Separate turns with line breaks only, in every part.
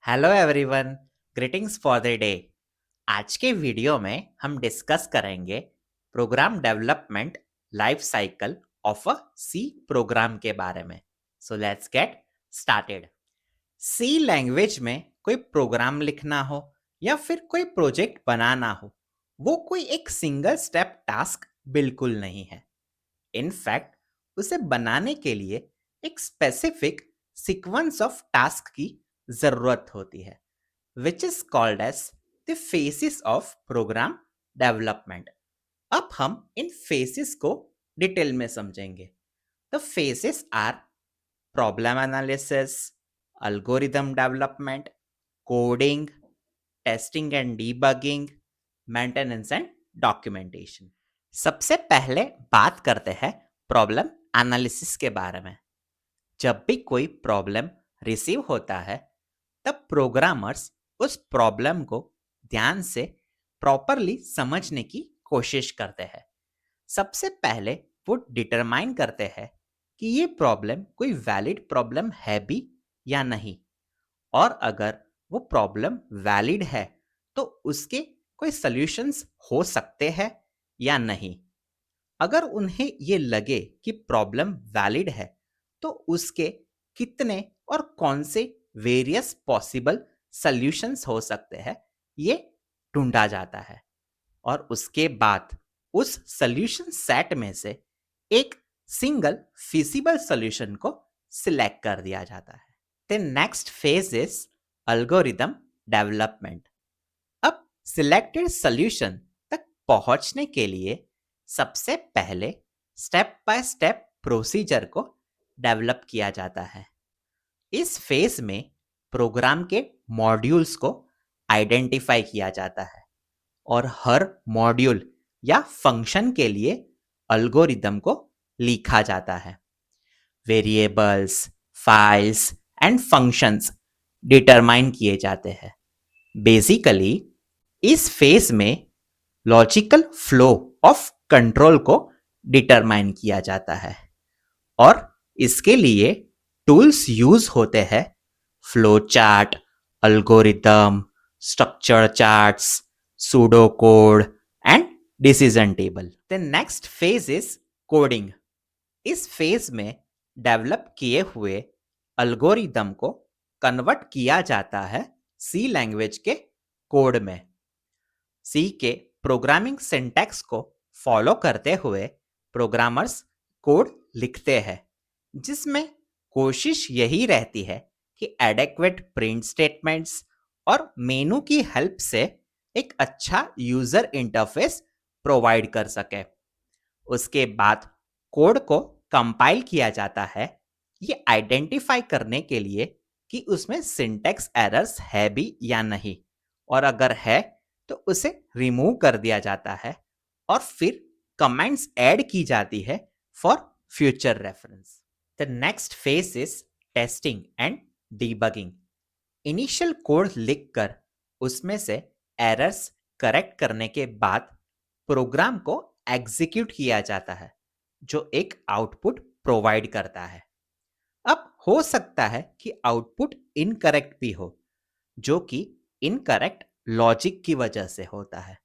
Hello everyone, greetings for the day. आज के video में हम डिस्कस करेंगे program development life cycle of a C program के बारे में। So let's get started. C language में कोई प्रोग्राम लिखना हो या फिर कोई प्रोजेक्ट बनाना हो, वो कोई एक सिंगल स्टेप टास्क बिल्कुल नहीं है। इनफैक्ट उसे बनाने के लिए एक स्पेसिफिक सीक्वेंस ऑफ टास्क की जरूरत होती है, which is called as the phases of program development. अब हम इन phases को डिटेल में समझेंगे। The phases are problem analysis, algorithm development, coding, testing and debugging, maintenance and documentation. सबसे पहले बात करते हैं प्रॉब्लम एनालिसिस के बारे में। जब भी कोई प्रॉब्लम रिसीव होता है, तब प्रोग्रामर्स उस प्रॉब्लम को ध्यान से प्रॉपरली समझने की कोशिश करते हैं। सबसे पहले वो डिटरमाइन करते हैं कि ये प्रॉब्लम कोई वैलिड प्रॉब्लम है भी या नहीं, और अगर वो प्रॉब्लम वैलिड है तो उसके कोई सॉल्यूशंस हो सकते हैं या नहीं। अगर उन्हें ये लगे कि प्रॉब्लम वैलिड है तो उसके कितने और कौन से वेरियस पॉसिबल सॉल्यूशंस हो सकते हैं, ये ढूंढा जाता है, और उसके बाद उस सॉल्यूशन सेट में से एक सिंगल फिजिबल सॉल्यूशन को सिलेक्ट कर दिया जाता है। The next phase is algorithm development. अब सिलेक्टेड सॉल्यूशन तक पहुंचने के लिए सबसे पहले स्टेप बाय स्टेप प्रोसीजर को डेवलप किया जाता है। इस फेज में प्रोग्राम के मॉड्यूल्स को आइडेंटिफाई किया जाता है और हर मॉड्यूल या फंक्शन के लिए एल्गोरिदम को लिखा जाता है। Variables, files and functions determine किए जाते हैं। बेसिकली इस फेज में लॉजिकल फ्लो ऑफ कंट्रोल को डिटरमाइन किया जाता है, और इसके लिए टूल्स यूज होते हैं flow chart, algorithm, structure charts, pseudo code and decision table. The next phase is coding. इस फेज में डेवलप किए हुए एल्गोरिदम को कन्वर्ट किया जाता है सी लैंग्वेज के कोड में। सी के प्रोग्रामिंग सिंटैक्स को फॉलो करते हुए प्रोग्रामर्स कोड लिखते हैं, जिसमें कोशिश यही रहती है कि एडेक्वेट प्रिंट स्टेटमेंट्स और मेनू की हेल्प से एक अच्छा यूजर इंटरफेस प्रोवाइड कर सके। उसके बाद कोड को कंपाइल किया जाता है, ये आइडेंटिफाई करने के लिए कि उसमें सिंटैक्स एरर्स है भी या नहीं, और अगर है तो उसे रिमूव कर दिया जाता है, और फिर कमेंट्स ऐड की जाती है for future reference. The next phase is testing and debugging. Initial code लिखकर उसमें से एरर्स करेक्ट करने के बाद प्रोग्राम को एग्जीक्यूट किया जाता है, जो एक आउटपुट प्रोवाइड करता है। अब हो सकता है कि आउटपुट इनकरेक्ट भी हो, जो कि इनकरेक्ट लॉजिक की वजह से होता है।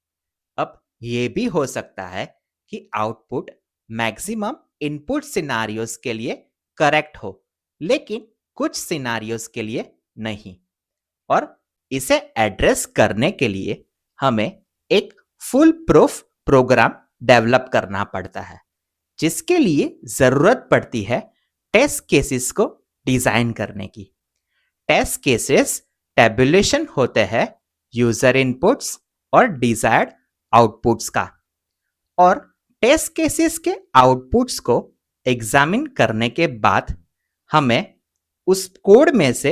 अब ये भी हो सकता है कि आउटपुट मैक्सिमम इनपुट सिनारियोस के लिए करेक्ट हो, लेकिन कुछ सिनारियोस के लिए नहीं, और इसे एड्रेस करने के लिए हमें एक फुल प्रूफ प्रोग्राम डेवलप करना पड़ता है, जिसके लिए जरूरत पड़ती है टेस्ट केसेस को डिजाइन करने की। टेस्ट केसेस टेबुलेशन होते हैं यूजर इनपुट्स और डिजायर्ड आउटपुट्स का, और टेस्ट केसेस के आउटपुट्स को एग्जामिन करने के बाद हमें उस कोड में से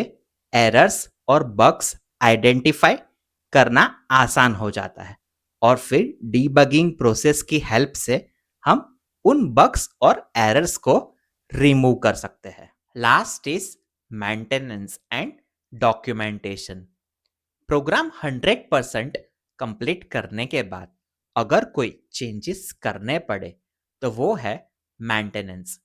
एरर्स और बग्स आइडेंटिफाई करना आसान हो जाता है, और फिर डीबगिंग प्रोसेस की हेल्प से हम उन बग्स और एरर्स को रिमूव कर सकते हैं। Last is maintenance and documentation. Program 100% complete करने के बाद अगर कोई चेंजेस करने पड़े तो वो है मेंटेनेंस,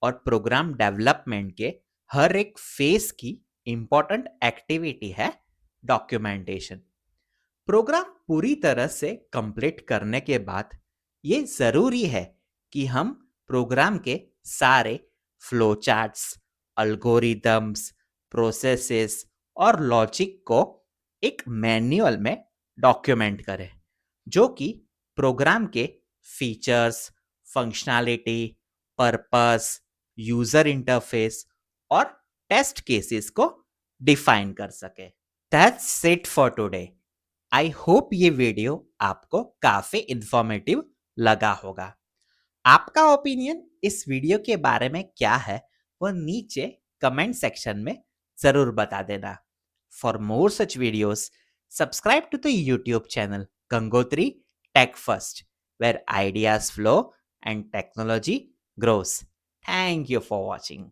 और प्रोग्राम डेवलपमेंट के हर एक फेज की इंपॉर्टेंट एक्टिविटी है डॉक्यूमेंटेशन। प्रोग्राम पूरी तरह से कंप्लीट करने के बाद ये जरूरी है कि हम प्रोग्राम के सारे फ्लो चार्ट्स, अल्गोरिदम्स, प्रोसेसेस और लॉजिक को एक मैन्युअल में डॉक्यूमेंट करें, जो कि प्रोग्राम के features, functionality, purpose, user interface और टेस्ट केसेस को डिफाइन कर सके। That's it for today. I hope ये वीडियो आपको काफी इंफॉर्मेटिव लगा होगा। आपका ओपिनियन इस वीडियो के बारे में क्या है, वो नीचे कमेंट सेक्शन में जरूर बता देना। For more such videos, subscribe to the YouTube channel Gangotri Tech First, where ideas flow and technology grows. Thank you for watching.